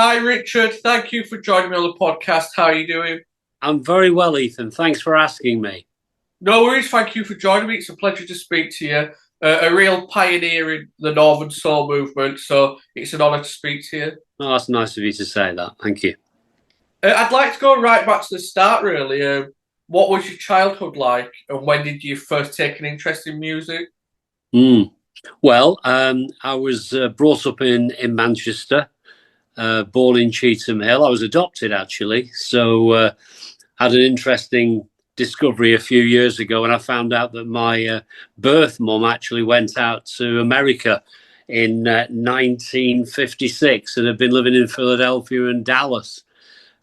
Hi, Richard. Thank you for joining me on the podcast. How are you doing? I'm very well, Ethan. Thanks for asking me. No worries. Thank you for joining me. It's a pleasure to speak to you. A real pioneer in the Northern Soul movement, so it's an honour to speak to you. Oh, that's nice of you to say that. Thank you. I'd like to go right back to the start, really. What was your childhood like, and when did you first take an interest in music? Mm. Well, I was brought up in Manchester, born in Cheetham Hill. I was adopted, actually. So had an interesting discovery a few years ago when I found out that my birth mum actually went out to America in 1956 and had been living in Philadelphia and Dallas.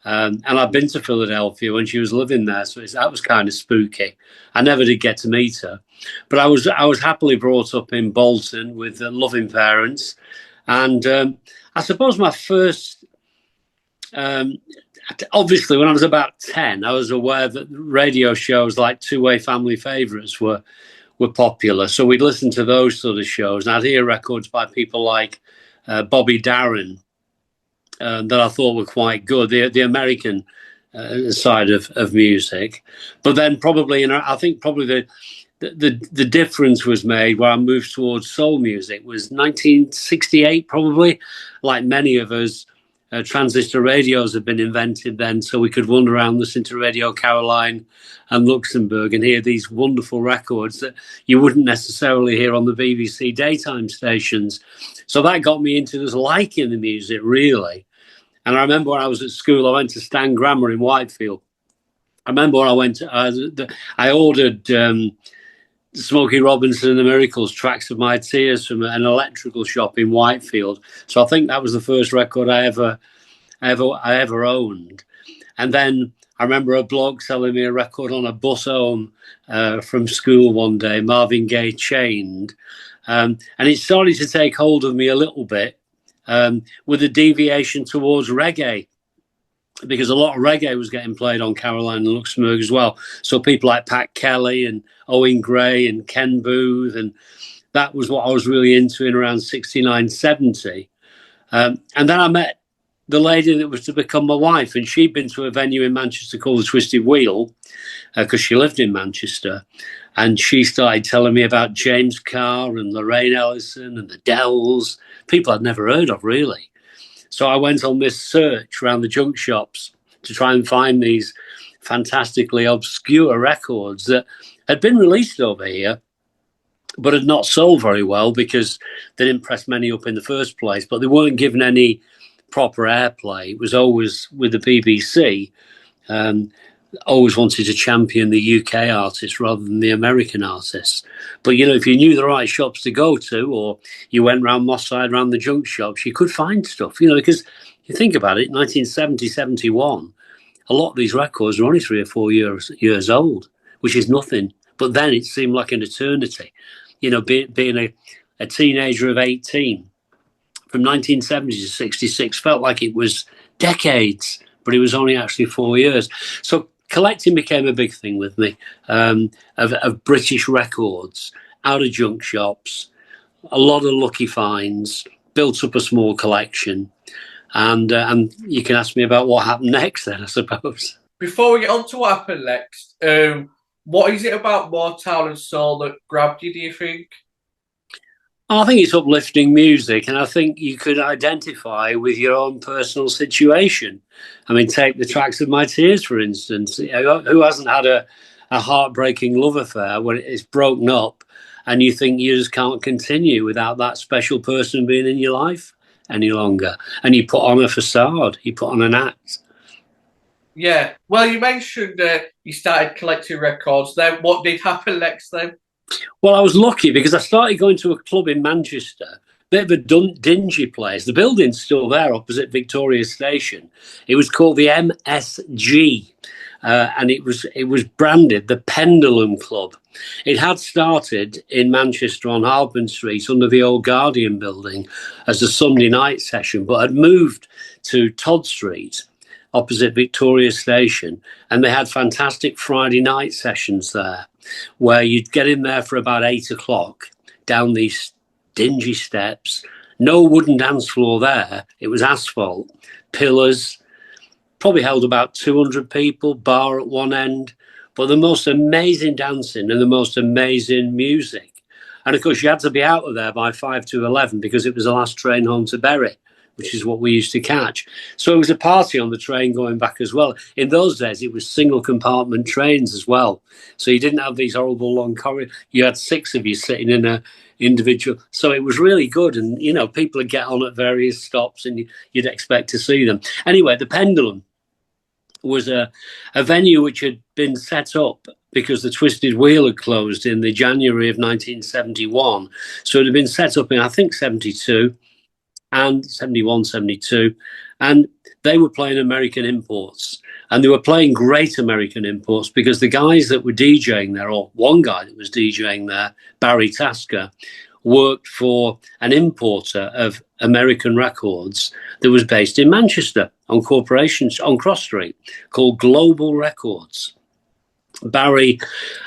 And I've been to Philadelphia when she was living there, so that was kind of spooky. I never did get to meet her, but I was happily brought up in Bolton with loving parents, and I suppose my first, um, obviously when I was about 10, I was aware that radio shows like Two Way Family Favourites were popular, so we'd listen to those sort of shows, and I'd hear records by people like Bobby Darin that I thought were quite good, the American side of music. But then probably, I think probably the difference was made where I moved towards soul music was 1968, probably. Like many of us, transistor radios had been invented then, so we could wander around, listen to Radio Caroline and Luxembourg and hear these wonderful records that you wouldn't necessarily hear on the BBC daytime stations. So that got me into just liking the music, really. And I remember when I was at school, I went to Stan Grammar in Whitefield. I remember when I went to, I ordered Smokey Robinson and the Miracles, Tracks of My Tears from an electrical shop in Whitefield. So I think that was the first record I ever owned. And then I remember a bloke selling me a record on a bus home from school one day, Marvin Gaye, Chained. And it started to take hold of me a little bit, with a deviation towards reggae, because a lot of reggae was getting played on Caroline and Luxembourg as well. So people like Pat Kelly and Owen Gray and Ken Booth, and that was what I was really into in around 69, 70. And then I met the lady that was to become my wife, and she'd been to a venue in Manchester called the Twisted Wheel, because she lived in Manchester. And she started telling me about James Carr and Lorraine Ellison and the Dells, people I'd never heard of, really. So I went on this search around the junk shops to try and find these fantastically obscure records that had been released over here, but had not sold very well because they didn't press many up in the first place, but they weren't given any proper airplay. It was always with the BBC. Always wanted to champion the UK artists rather than the American artists. But, if you knew the right shops to go to, or you went round Moss Side, round the junk shops, you could find stuff, because you think about it, 1970, 71, a lot of these records are only 3 or 4 years old, which is nothing. But then it seemed like an eternity, being a teenager of 18 from 1970 to 66 felt like it was decades, but it was only actually 4 years. So collecting became a big thing with me, of British records, out of junk shops, a lot of lucky finds, built up a small collection. And you can ask me about what happened next then, I suppose. Before we get on to what happened next, what is it about Motown and Soul that grabbed you, do you think? I think it's uplifting music, and I think you could identify with your own personal situation. I mean, take the Tracks of My Tears, for instance. Who hasn't had a heartbreaking love affair when it's broken up and you think you just can't continue without that special person being in your life any longer? And you put on a facade, you put on an act. Yeah. Well, you mentioned you started collecting records. Then what did happen next then? Well, I was lucky because I started going to a club in Manchester, bit of a dingy place. The building's still there opposite Victoria Station. It was called the MSG, and it was branded the Pendulum Club. It had started in Manchester on Hardman Street under the old Guardian building as a Sunday night session, but had moved to Todd Street opposite Victoria Station, and they had fantastic Friday night sessions there, where you'd get in there for about 8 o'clock, down these dingy steps, No wooden dance floor there. It was asphalt, pillars, probably held about 200 people, bar at one end, but the most amazing dancing and the most amazing music. And of course, you had to be out of there by 5 to 11 because it was the last train home to Bury, which is what we used to catch. So it was a party on the train going back as well. In those days, it was single compartment trains as well. So you didn't have these horrible long corridors. You had 6 of you sitting in a individual. So it was really good. And, you know, people would get on at various stops and you'd expect to see them. Anyway, the Pendulum was a venue which had been set up because the Twisted Wheel had closed in the January of 1971. So it had been set up in, I think, 72 and 71, 72. And they were playing American imports. And they were playing great American imports because the guys that were DJing there, or one guy that was DJing there, Barry Tasker, worked for an importer of American records that was based in Manchester on corporations on Cross Street called Global Records. Barry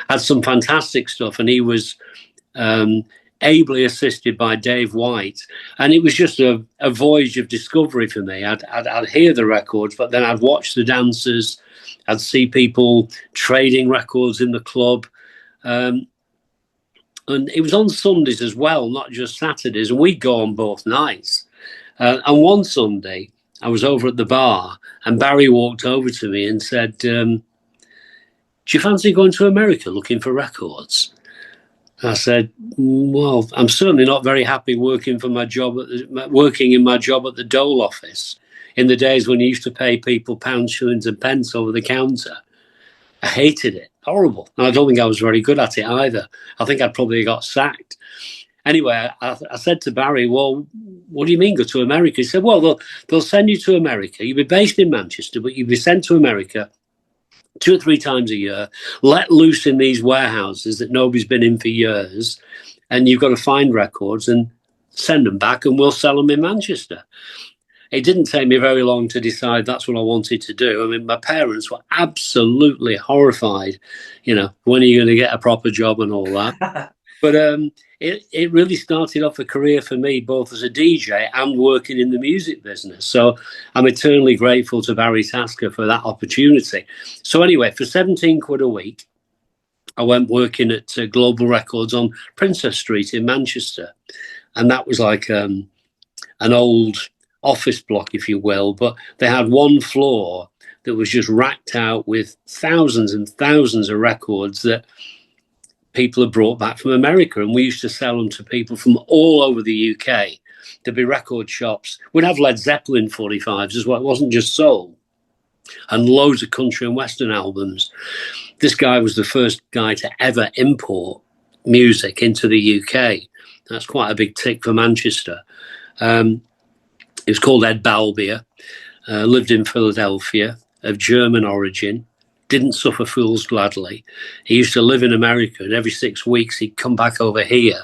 had some fantastic stuff, and he was ably assisted by Dave White, and it was just a voyage of discovery for me. I'd hear the records, but then I'd watch the dancers, I'd see people trading records in the club, and it was on Sundays as well, not just Saturdays, and we'd go on both nights. And one Sunday, I was over at the bar, and Barry walked over to me and said, do you fancy going to America looking for records? I said, well, I'm certainly not very happy working in my job at the Dole office in the days when you used to pay people pounds, shillings and pence over the counter. I hated it. Horrible. And I don't think I was very good at it either. I think I'd probably got sacked. Anyway, I said to Barry, well, what do you mean go to America? He said, well, they'll send you to America. You'll be based in Manchester, but you'll be sent to America 2 or 3 times a year, let loose in these warehouses that nobody's been in for years, and you've got to find records and send them back, and we'll sell them in Manchester. It didn't take me very long to decide that's what I wanted to do. I mean, my parents were absolutely horrified, you know, when are you going to get a proper job and all that. But it really started off a career for me, both as a DJ and working in the music business. So I'm eternally grateful to Barry Tasker for that opportunity. So anyway, for 17 quid a week, I went working at Global Records on Princess Street in Manchester. And that was like an old office block, if you will. But they had one floor that was just racked out with thousands and thousands of records that people had brought back from America, and we used to sell them to people from all over the UK. There'd be record shops. We'd have Led Zeppelin 45s as well. It wasn't just soul. And loads of country and western albums. This guy was the first guy to ever import music into the UK. That's quite a big tick for Manchester. He was called Ed Balbier, lived in Philadelphia, of German origin. Didn't suffer fools gladly. He used to live in America, and every 6 weeks he'd come back over here.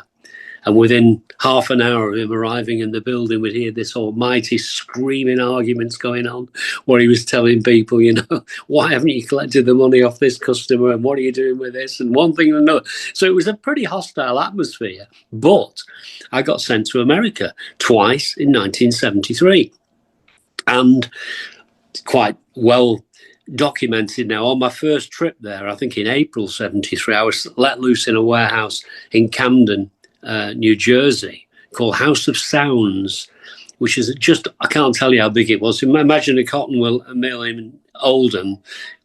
And within half an hour of him arriving in the building, we'd hear this almighty screaming arguments going on where he was telling people, you know, why haven't you collected the money off this customer? And what are you doing with this? And one thing and another. So it was a pretty hostile atmosphere. But I got sent to America twice in 1973. And quite well documented now, on my first trip there, I think in April 73, I was let loose in a warehouse in Camden, New Jersey, called House of Sounds, which is just, I can't tell you how big it was. Imagine a cotton mill in Oldham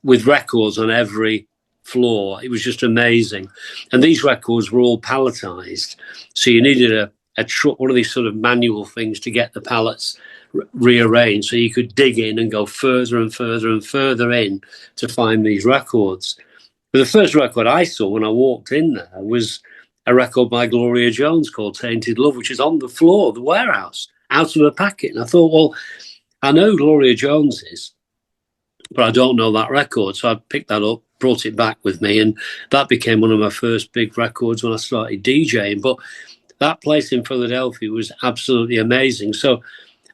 with records on every floor. It was just amazing. And these records were all palletized. So you needed a truck, one of these sort of manual things to get the pallets rearranged, so you could dig in and go further and further and further in to find these records. But the first record I saw when I walked in there was a record by Gloria Jones called Tainted Love, which is on the floor of the warehouse, out of a packet. And I thought, well, I know Gloria Jones is, but I don't know that record. So I picked that up, brought it back with me, and that became one of my first big records when I started DJing. But that place in Philadelphia was absolutely amazing. So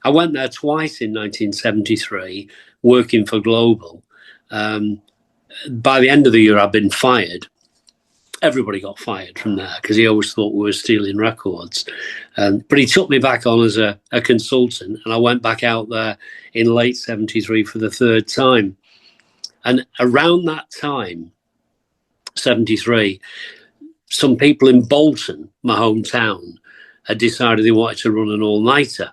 I went there twice in 1973, working for Global. By the end of the year, I'd been fired. everybody got fired from there because he always thought we were stealing records. But he took me back on as a consultant, and I went back out there in late 73 for the third time. And around that time, 73, some people in Bolton, my hometown, had decided they wanted to run an all-nighter.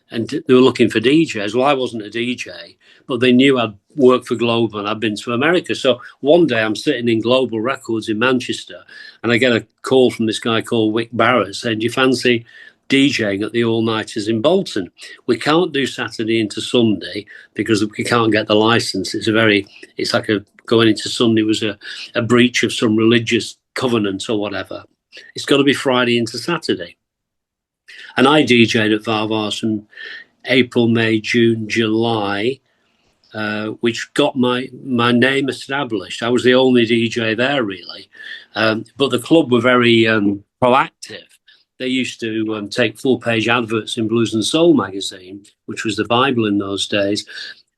And they were looking for DJs. Well, I wasn't a DJ, but they knew I'd worked for Global and I'd been to America. So one day I'm sitting in Global Records in Manchester, and I get a call from this guy called Wick Barrett saying, "Do you fancy DJing at the all-nighters in Bolton? We can't do Saturday into Sunday because we can't get the license. It's like going into Sunday was a breach of some religious covenant or whatever. It's got to be Friday into Saturday." And I DJed at Vavas from April, May, June, July, which got my name established. I was the only DJ there, really. But the club were very proactive. They used to take full-page adverts in Blues and Soul magazine, which was the Bible in those days,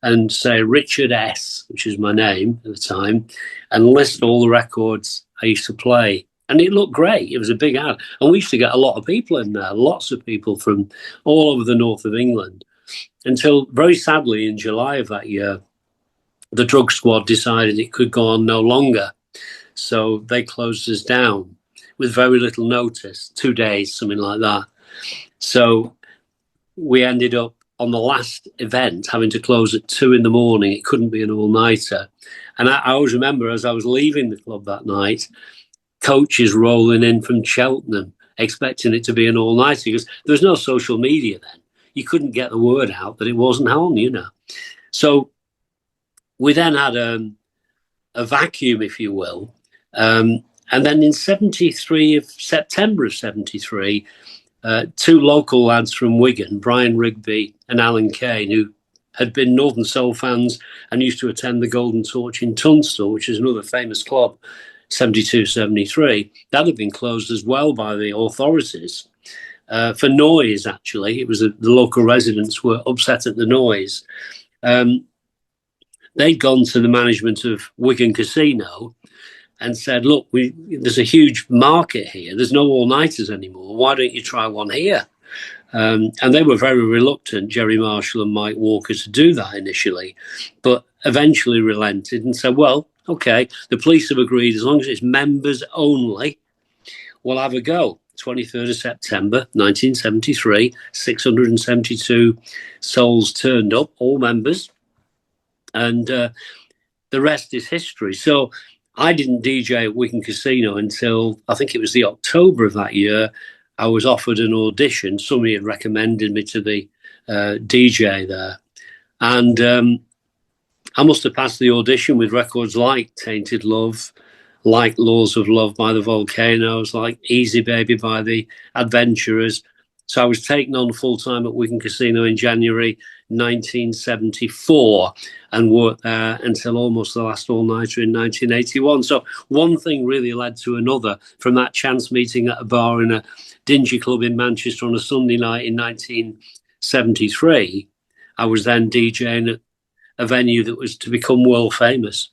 and say Richard S., which is my name at the time, and list all the records I used to play. And it looked great. It was a big ad. And we used to get a lot of people in there, lots of people from all over the north of England, until very sadly in July of that year, the drug squad decided it could go on no longer. So they closed us down with very little notice, 2 days, something like that. So we ended up on the last event having to close at 2 a.m. It couldn't be an all-nighter. And I always remember as I was leaving the club that night, coaches rolling in from Cheltenham, expecting it to be an all-nighter because there was no social media then. You couldn't get the word out that it wasn't on, you know. So we then had a vacuum, if you will. And then in September of 73, 2 local lads from Wigan, Brian Rigby and Alan Kane, who had been Northern Soul fans and used to attend the Golden Torch in Tunstall, which is another famous club, 72, 73, that had been closed as well by the authorities for noise, actually. It was the local residents were upset at the noise. They'd gone to the management of Wigan Casino and said, "Look, there's a huge market here. There's no all-nighters anymore. Why don't you try one here?" And they were very reluctant, Jerry Marshall and Mike Walker, to do that initially, but eventually relented and said, "Well, okay, the police have agreed as long as it's members only, we'll have a go." 23rd of September, 1973, 672 souls turned up, all members, and the rest is history. So I didn't DJ at Wigan Casino until, I think it was the October of that year. I was offered an audition. Somebody had recommended me to the DJ there. And I must have passed the audition with records like Tainted Love, like Laws of Love by the Volcanoes, like Easy Baby by the Adventurers. So I was taken on full-time at Wigan Casino in January 1974 and worked there until almost the last all-nighter in 1981. So one thing really led to another. From that chance meeting at a bar in a dingy club in Manchester on a Sunday night in 1973, I was then DJing at a venue that was to become world famous.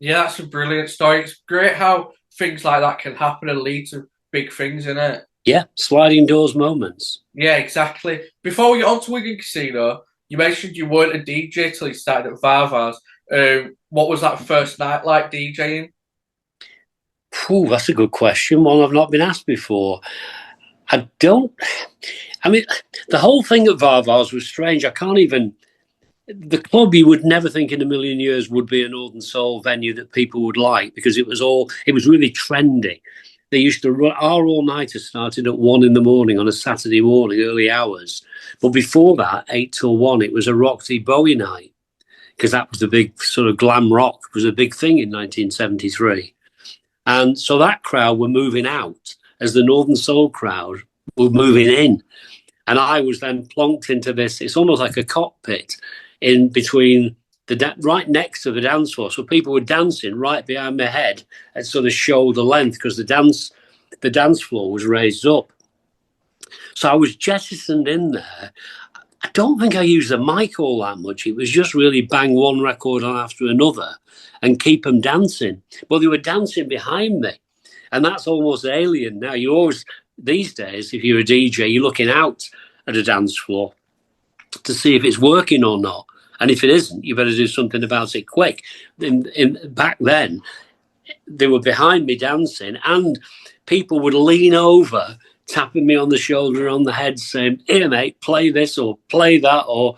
Yeah, that's a brilliant story. It's great how things like that can happen and lead to big things, isn't it? Yeah, sliding doors moments. Yeah, exactly. Before we get on to Wigan Casino, you mentioned you weren't a DJ till you started at Vavas. What was that first night like DJing? That's a good question. One I've not been asked before. The whole thing at Vavas was strange. The club, you would never think in a million years would be a Northern Soul venue that people would like, because it was really trendy. They used to run, our all-nighter started at 1 a.m. on a Saturday morning, early hours. But before that, 8 till 1, it was a Roxy Bowie night, because that was the big sort of glam rock, was a big thing in 1973. And so that crowd were moving out as the Northern Soul crowd were moving in. And I was then plonked into this, it's almost like a cockpit in between right next to the dance floor. So people were dancing right behind my head at sort of shoulder length, because the dance floor was raised up. So I was jettisoned in there. I don't think I used the mic all that much. It was just really bang one record on after another and keep them dancing. Well, they were dancing behind me. And that's almost alien now. You always, these days, if you're a DJ, you're looking out at a dance floor to see if it's working or not. And if it isn't, you better do something about it quick. Back then, they were behind me dancing, and people would lean over, tapping me on the shoulder, on the head, saying, "Here, mate, play this or play that," or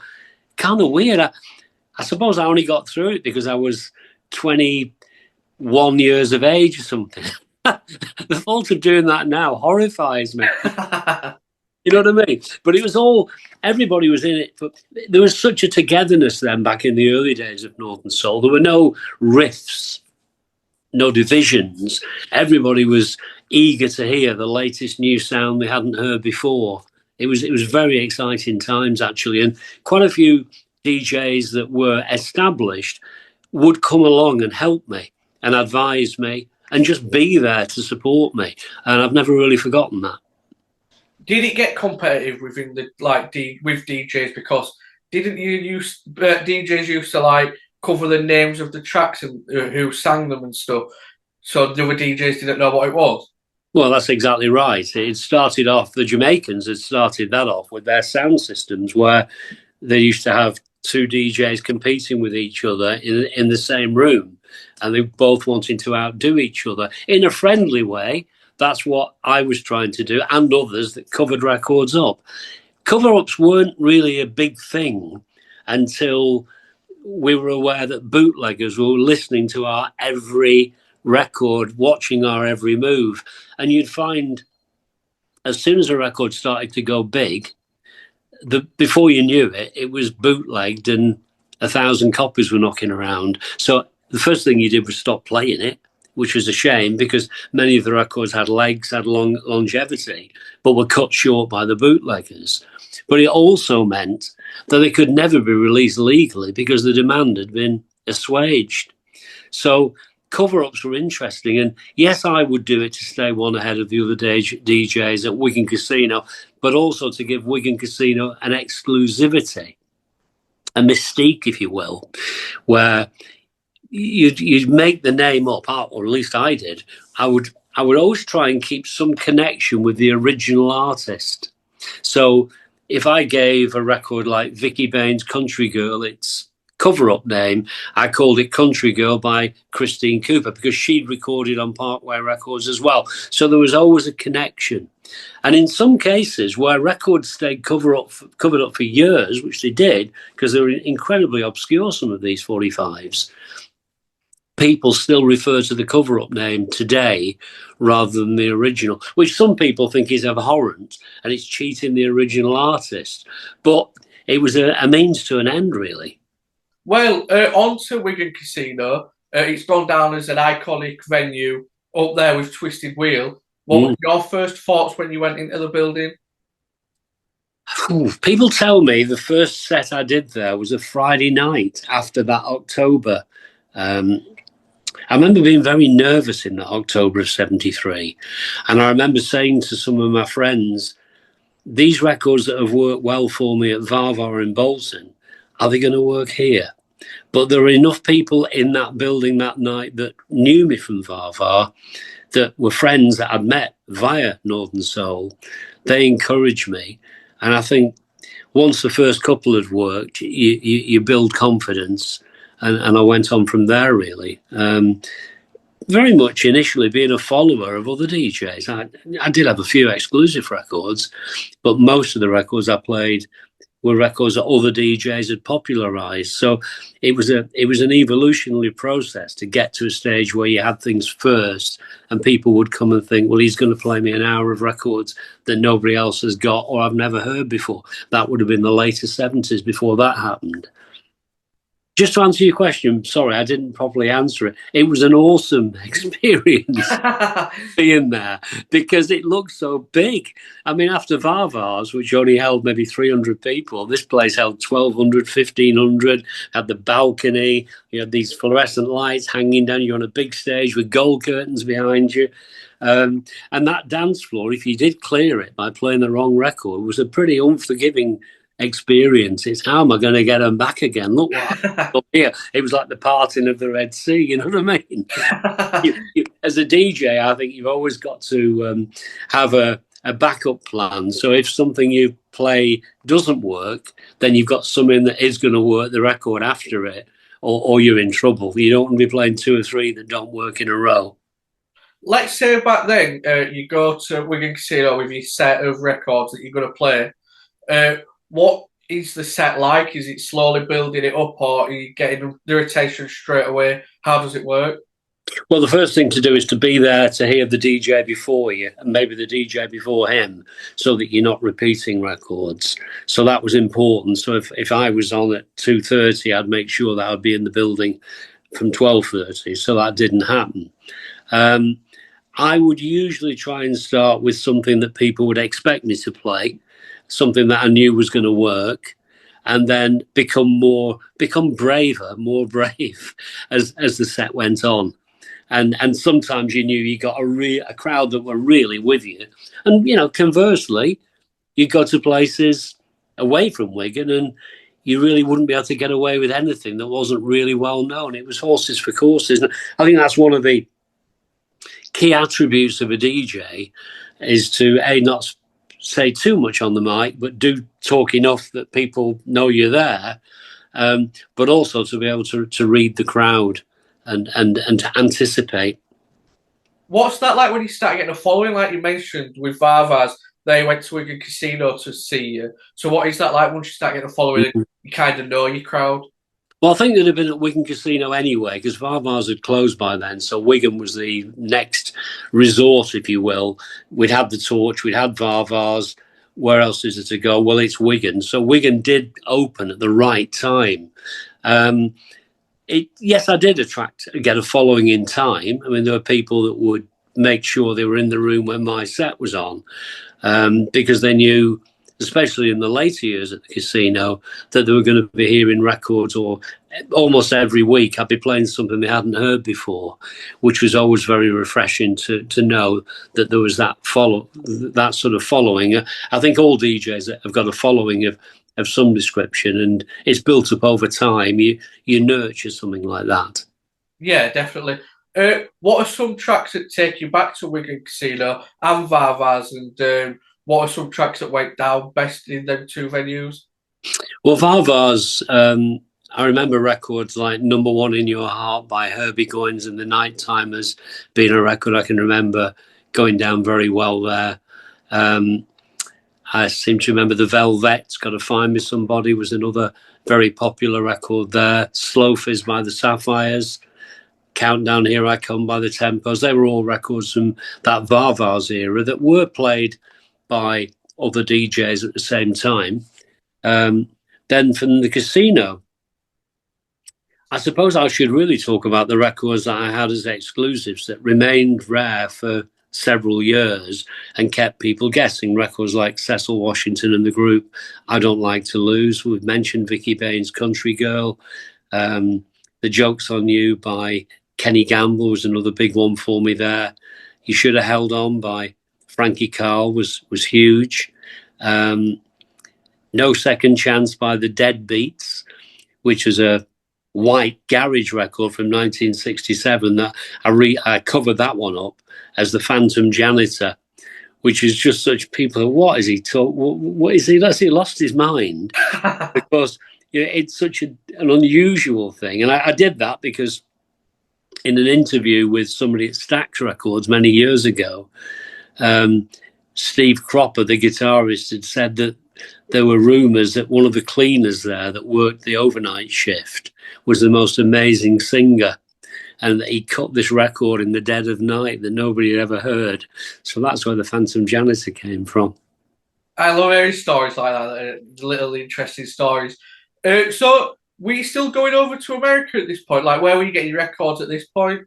kind of weird. I suppose I only got through it because I was 21 years of age or something. The thought of doing that now horrifies me. You know what I mean? But it was all, everybody was in it. But there was such a togetherness then back in the early days of Northern Soul. There were no rifts, no divisions. Everybody was eager to hear the latest new sound they hadn't heard before. It was very exciting times, actually. And quite a few DJs that were established would come along and help me and advise me and just be there to support me. And I've never really forgotten that. Did it get competitive within the with DJs? Because didn't you use DJs used to like cover the names of the tracks and who sang them and stuff, so the other DJs didn't know what it was? Well, that's exactly right. It started off, the Jamaicans had started that off with their sound systems, where they used to have two DJs competing with each other in the same room, and they both wanting to outdo each other in a friendly way. That's what I was trying to do, and others that covered records up. Cover-ups weren't really a big thing until we were aware that bootleggers were listening to our every record, watching our every move. And you'd find, as soon as a record started to go big, before you knew it, it was bootlegged and 1,000 copies were knocking around. So the first thing you did was stop playing it, which was a shame because many of the records had legs, had longevity, but were cut short by the bootleggers. But it also meant that they could never be released legally because the demand had been assuaged. So cover-ups were interesting. And yes, I would do it to stay one ahead of the other DJs at Wigan Casino, but also to give Wigan Casino an exclusivity, a mystique, if you will, where you'd make the name up, or at least I did. I would always try and keep some connection with the original artist. So if I gave a record like Vicky Bain's Country Girl its cover-up name, I called it Country Girl by Christine Cooper because she'd recorded on Parkway Records as well. So there was always a connection. And in some cases where records stayed covered up for years, which they did, because they were incredibly obscure, some of these 45s, people still refer to the cover-up name today rather than the original, which some people think is abhorrent and it's cheating the original artist. But it was a means to an end, really. Well, on to Wigan Casino. It's gone down as an iconic venue up there with Twisted Wheel. What were your first thoughts when you went into the building? People tell me the first set I did there was a Friday night after that October. I remember being very nervous in that October of 73. And I remember saying to some of my friends, these records that have worked well for me at Vavas in Bolton, are they going to work here? But there were enough people in that building that night that knew me from Vavas, that were friends that I'd met via Northern Soul. They encouraged me. And I think once the first couple had worked, you build confidence. And I went on from there, really. Very much initially being a follower of other DJs. I did have a few exclusive records, but most of the records I played were records that other DJs had popularized. So it was an evolutionary process to get to a stage where you had things first and people would come and think, well, he's going to play me an hour of records that nobody else has got or I've never heard before. That would have been the later 70s before that happened. Just to answer your question, sorry, I didn't properly answer it. It was an awesome experience being there because it looked so big. I mean, after Vavas, which only held maybe 300 people, this place held 1,200, 1,500, had the balcony, you had these fluorescent lights hanging down, you're on a big stage with gold curtains behind you. And that dance floor, if you did clear it by playing the wrong record, was a pretty unforgiving experience. It's how am I going to get them back again? Look what I've done here. It was like the parting of the Red Sea. You know what I mean? As a DJ, I think you've always got to have a backup plan. So if something you play doesn't work, then you've got something that is going to work the record after it, or you're in trouble. You don't want to be playing 2 or 3 that don't work in a row. Let's say back then you go to Wigan Casino with your set of records that you're going to play. What is the set like? Is it slowly building it up, or are you getting the rotation straight away? How does it work? Well, the first thing to do is to be there to hear the DJ before you, and maybe the DJ before him, so that you're not repeating records. So that was important. So if I was on at 2:30, I'd make sure that I'd be in the building from 12:30. So that didn't happen. I would usually try and start with something that people would expect me to play, something that I knew was going to work, and then become braver, more brave as the set went on. And sometimes you knew you got a crowd that were really with you. And, conversely, you go to places away from Wigan and you really wouldn't be able to get away with anything that wasn't really well known. It was horses for courses. And I think that's one of the key attributes of a DJ, is to, not say too much on the mic, but do talk enough that people know you're there, but also to be able to read the crowd and to anticipate. What's that like when you start getting a following? Like you mentioned with Vavas, they went to Wigan Casino to see you. So what is that like once you start getting a following and you kind of know your crowd? Well, I think they'd have been at Wigan Casino anyway, because Vavas had closed by then. So Wigan was the next resort, if you will. We'd had the Torch, we'd had Vavas. Where else is there to go? Well, it's Wigan. So Wigan did open at the right time. Yes, I did get a following in time. I mean, there were people that would make sure they were in the room when my set was on, because they knew, especially in the later years at the casino, that they were going to be hearing records, or almost every week I'd be playing something they hadn't heard before, which was always very refreshing to know that there was that sort of following. I think all DJs have got a following of some description, and it's built up over time. You nurture something like that. Yeah, definitely. What are some tracks that take you back to Wigan Casino and Vavas, and what are some tracks that went down best in them 2 venues? Well, Vavas, I remember records like Number One in Your Heart by Herbie Goins and the Nighttimers being a record I can remember going down very well there. I seem to remember the Velvets, Gotta Find Me Somebody, was another very popular record there. Slow Fizz by the Sapphires, Countdown, Here I Come by the Tempos. They were all records from that Vavas era that were played by other DJs at the same time. Then from the casino, I suppose I should really talk about the records that I had as exclusives that remained rare for several years and kept people guessing. Records like Cecil Washington and the Group, I Don't Like to Lose. We've mentioned Vicky Baines' Country Girl. The Joke's on You by Kenny Gamble was another big one for me there. You Should Have Held On by Frankie Carl was huge. No Second Chance by the Deadbeats, which was a white garage record from 1967 that I covered that one up as the Phantom Janitor, which is just such people. What is he talk? What is he? Has he lost his mind? Because it's such an unusual thing, and I did that because in an interview with somebody at Stax Records many years ago, Steve Cropper, the guitarist, had said that there were rumours that one of the cleaners there that worked the overnight shift was the most amazing singer, and that he cut this record in the dead of night that nobody had ever heard. So that's where the Phantom Janitor came from. I love hearing stories like that, little interesting stories. So were you still going over to America at this point? Like, where were you getting your records at this point?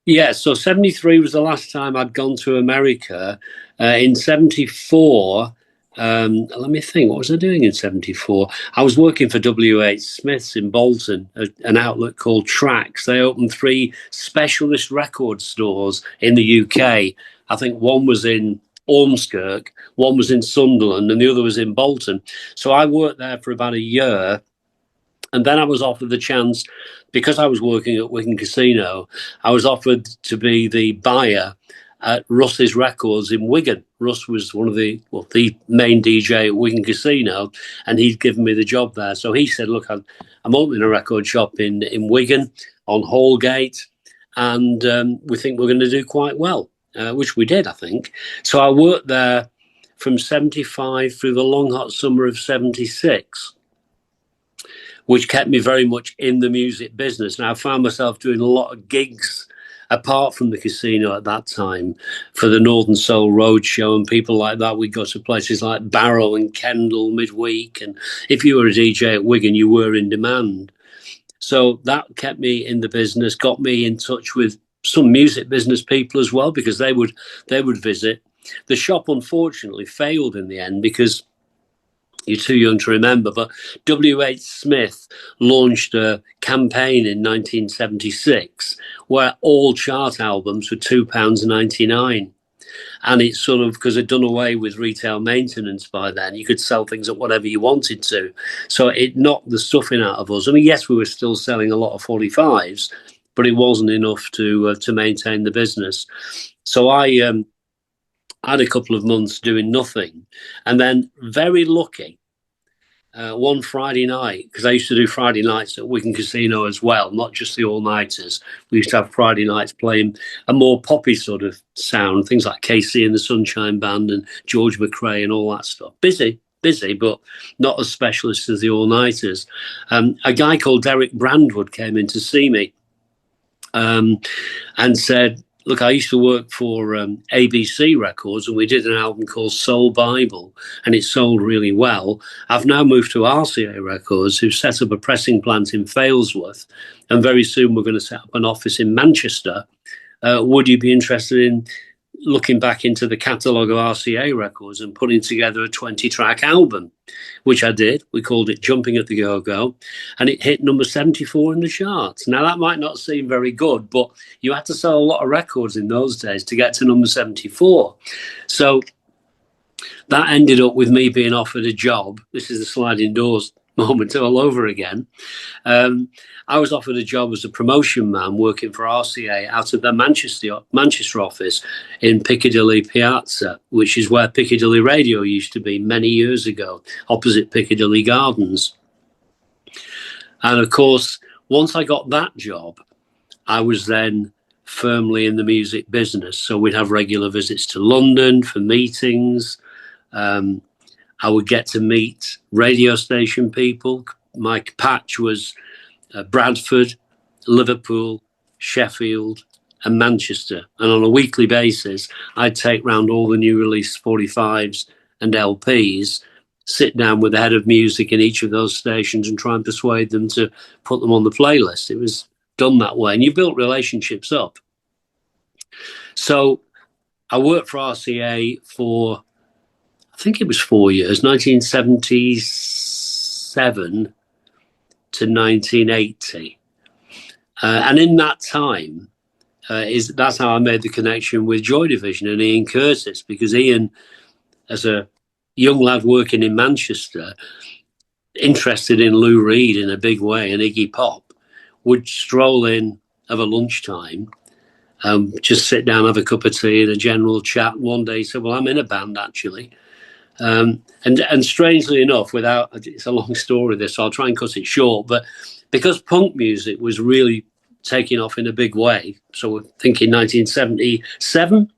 Yeah, so 73 was the last time I'd gone to America. In 74... let me think, what was I doing in 74? I was working for W.H. Smith's in Bolton, an outlet called Trax. They opened 3 specialist record stores in the UK. I think one was in Ormskirk, one was in Sunderland, and the other was in Bolton. So I worked there for about a year. And then I was offered the chance, because I was working at Wigan Casino, I was offered to be the buyer at Russ's Records in Wigan. Russ was one of the main DJ at Wigan Casino, and he'd given me the job there. So he said, look, I'm opening a record shop in Wigan on Hallgate, and we think we're going to do quite well, which we did, I think. So I worked there from 75 through the long, hot summer of 76. Which kept me very much in the music business. And I found myself doing a lot of gigs apart from the casino at that time for the Northern Soul Roadshow and people like that. We'd go to places like Barrow and Kendal midweek. And if you were a DJ at Wigan, you were in demand. So that kept me in the business, got me in touch with some music business people as well, because they would visit. The shop, unfortunately, failed in the end because you're too young to remember, but W.H. Smith launched a campaign in 1976 where all chart albums were £2.99. And it's sort of, because they'd done away with retail maintenance by then, you could sell things at whatever you wanted to. So it knocked the stuffing out of us. I mean, yes, we were still selling a lot of 45s, but it wasn't enough to maintain the business. So I had a couple of months doing nothing, and then very lucky, one Friday night, because I used to do Friday nights at Wigan Casino as well, not just the all-nighters. We used to have Friday nights playing a more poppy sort of sound, things like KC and the Sunshine Band and George McRae and all that stuff. Busy, but not as specialist as the all-nighters. A guy called Derek Brandwood came in to see me and said, look, I used to work for ABC Records, and we did an album called Soul Bible, and it sold really well. I've now moved to RCA Records, who set up a pressing plant in Failsworth, and very soon we're going to set up an office in Manchester. Would you be interested in looking back into the catalogue of RCA Records and putting together a 20-track album, which I did. We called it Jumping at the Go-Go, and it hit number 74 in the charts. Now, that might not seem very good, but you had to sell a lot of records in those days to get to number 74. So that ended up with me being offered a job. This is the sliding doors moment all over again. I was offered a job as a promotion man working for RCA out of their Manchester office in Piccadilly Piazza, which is where Piccadilly Radio used to be many years ago, opposite Piccadilly Gardens. And of course, once I got that job, I was then firmly in the music business. So we'd have regular visits to London for meetings. I would get to meet radio station people. Mike Patch was Bradford, Liverpool, Sheffield, and Manchester. And on a weekly basis, I'd take round all the new release 45s and LPs, sit down with the head of music in each of those stations and try and persuade them to put them on the playlist. It was done that way. And you built relationships up. So I worked for RCA for, I think it was 4 years, 1977 to 1980. And in that time, that's how I made the connection with Joy Division and Ian Curtis, because Ian, as a young lad working in Manchester, interested in Lou Reed in a big way and Iggy Pop, would stroll in of a lunchtime, just sit down, have a cup of tea and a general chat. One day he said, well, I'm in a band, actually. And strangely enough, it's a long story this, so I'll try and cut it short, but because punk music was really taking off in a big way, so we're thinking 1977,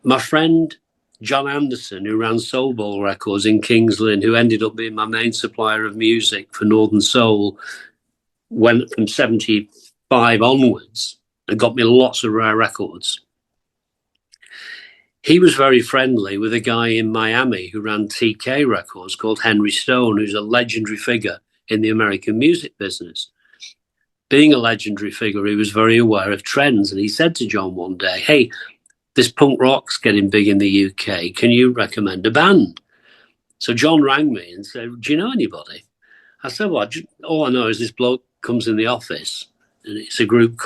my friend John Anderson, who ran Soul Bowl Records in Kings Lynn, who ended up being my main supplier of music for Northern Soul, went from 75 onwards and got me lots of rare records. He was very friendly with a guy in Miami who ran TK Records called Henry Stone, who's a legendary figure in the American music business. Being a legendary figure, he was very aware of trends. And he said to John one day, hey, this punk rock's getting big in the UK. Can you recommend a band? So John rang me and said, do you know anybody? I said, well, all I know is this bloke comes in the office and it's a group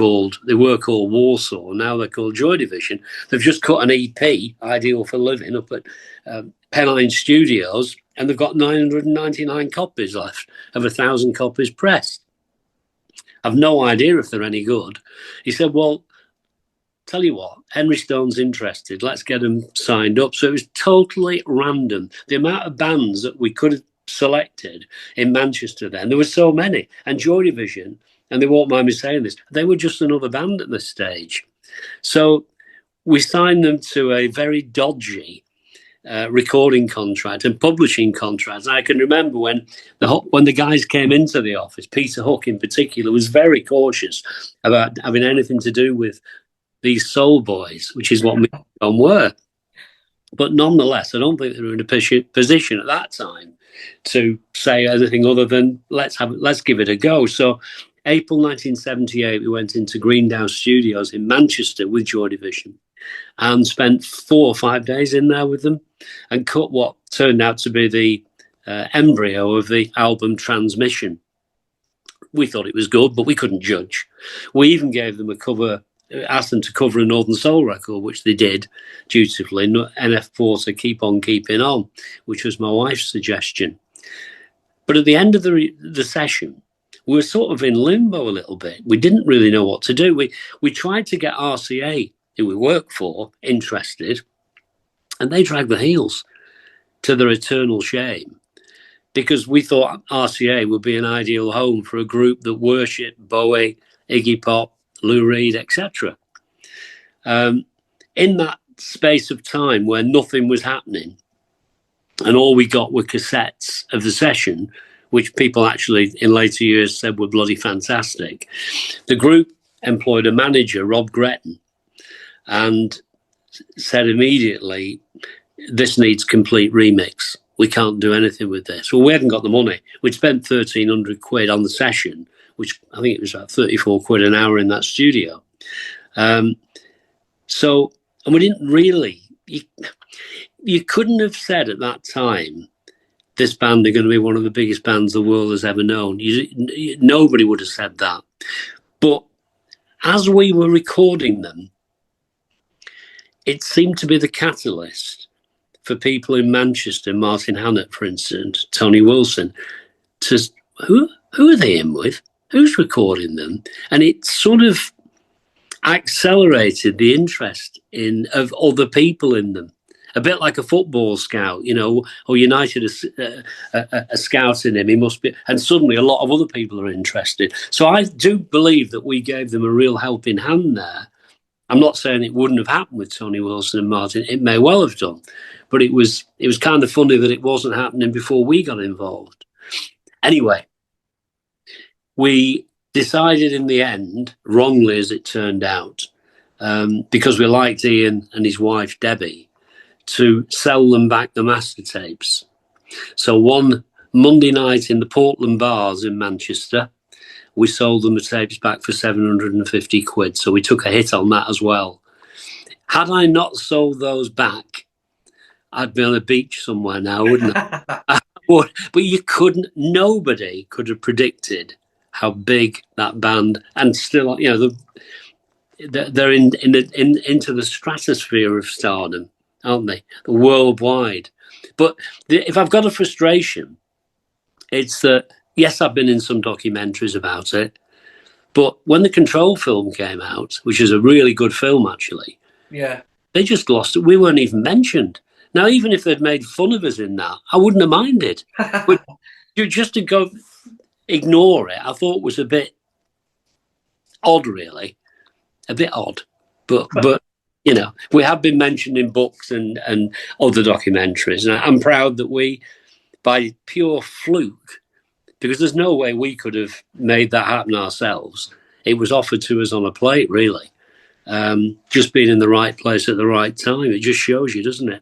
they were called Warsaw, now they're called Joy Division. They've just cut an EP, Ideal for Living, up at Pennine Studios, and they've got 999 copies left of 1,000 copies pressed. I've no idea if they're any good. He said, well, tell you what, Henry Stone's interested. Let's get him signed up. So it was totally random. The amount of bands that we could have selected in Manchester then, there were so many. And Joy Division, and they won't mind me saying this, they were just another band at this stage. So we signed them to a very dodgy recording contract and publishing contract. And I can remember when the guys came into the office, Peter Hook in particular, was very cautious about having anything to do with these soul boys, which is what Motown were. But nonetheless, I don't think they were in a position at that time to say anything other than let's give it a go. So April 1978, we went into Greendown Studios in Manchester with Joy Division and spent 4 or 5 days in there with them and cut what turned out to be the embryo of the album Transmission. We thought it was good, but we couldn't judge. We even gave them asked them to cover a Northern Soul record, which they did dutifully. NF Porter, Keep On Keeping On, which was my wife's suggestion. But at the end of the session, we were sort of in limbo a little bit. We didn't really know what to do. We tried to get RCA, who we work for, interested, and they dragged their heels to their eternal shame, because we thought RCA would be an ideal home for a group that worshipped Bowie, Iggy Pop, Lou Reed, etc. In that space of time where nothing was happening and all we got were cassettes of the session, which people actually in later years said were bloody fantastic, the group employed a manager, Rob Gretton, and said immediately, this needs complete remix. We can't do anything with this. Well, we hadn't got the money. We'd spent 1,300 quid on the session, which I think it was about 34 quid an hour in that studio. And we didn't really, you couldn't have said at that time, this band are going to be one of the biggest bands the world has ever known. Nobody would have said that. But as we were recording them, it seemed to be the catalyst for people in Manchester, Martin Hannett, for instance, Tony Wilson, to who are they in with? Who's recording them? And it sort of accelerated the interest of other people in them. A bit like a football scout, or United a scout in him, he must be, and suddenly a lot of other people are interested. So I do believe that we gave them a real helping hand there. I'm not saying it wouldn't have happened with Tony Wilson and Martin. It may well have done, but it was kind of funny that it wasn't happening before we got involved. Anyway, we decided in the end, wrongly as it turned out, because we liked Ian and his wife Debbie, to sell them back the master tapes. So one Monday night in the Portland bars in Manchester, we sold them the tapes back for 750 quid. So we took a hit on that as well. Had I not sold those back, I'd be on a beach somewhere now, wouldn't I? But nobody could have predicted how big that band, and still, they're into the stratosphere of stardom, aren't they? Worldwide. But if I've got a frustration, it's that, yes, I've been in some documentaries about it, but when the Control film came out, which is a really good film, actually, yeah, they just lost it. We weren't even mentioned. Now, even if they'd made fun of us in that, I wouldn't have minded. But just to go ignore it, I thought was a bit odd, really. A bit odd. But we have been mentioned in books and other documentaries. And I'm proud that we, by pure fluke, because there's no way we could have made that happen ourselves. It was offered to us on a plate, really. Just being in the right place at the right time. It just shows you, doesn't it?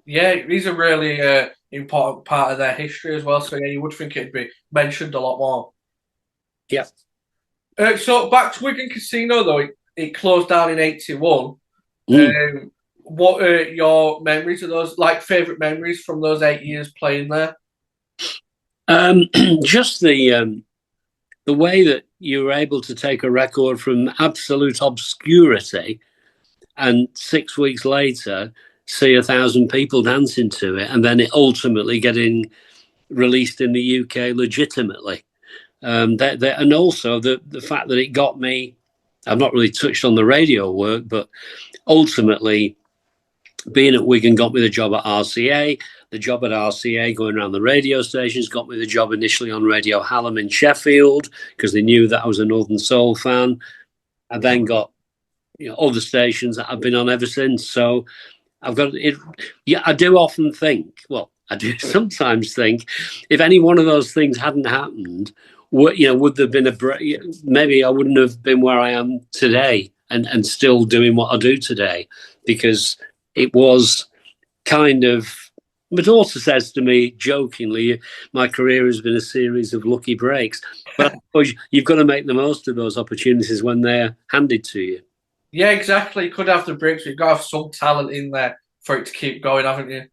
Yeah, he's a really important part of their history as well. So yeah, you would think it'd be mentioned a lot more. Yeah. So back to Wigan Casino, though, it closed down in 81. What are your memories of those, like favourite memories from those 8 years playing there? Just the the way that you were able to take a record from absolute obscurity and 6 weeks later see 1,000 people dancing to it, and then it ultimately getting released in the UK legitimately. And also the fact that it got me, I've not really touched on the radio work, but ultimately being at Wigan got me the job at RCA. The job at RCA, going around the radio stations, got me the job initially on Radio Hallam in Sheffield because they knew that I was a Northern Soul fan. I then got other stations that I've been on ever since. So I've got it. Yeah, I do often think, well, I do sometimes think, if any one of those things hadn't happened, would there have been maybe I wouldn't have been where I am today and still doing what I do today, because it was kind of, my daughter says to me jokingly, my career has been a series of lucky breaks. But I suppose you've got to make the most of those opportunities when they're handed to you. Yeah, exactly. You could have the breaks, but you've got to have some talent in there for it to keep going, haven't you?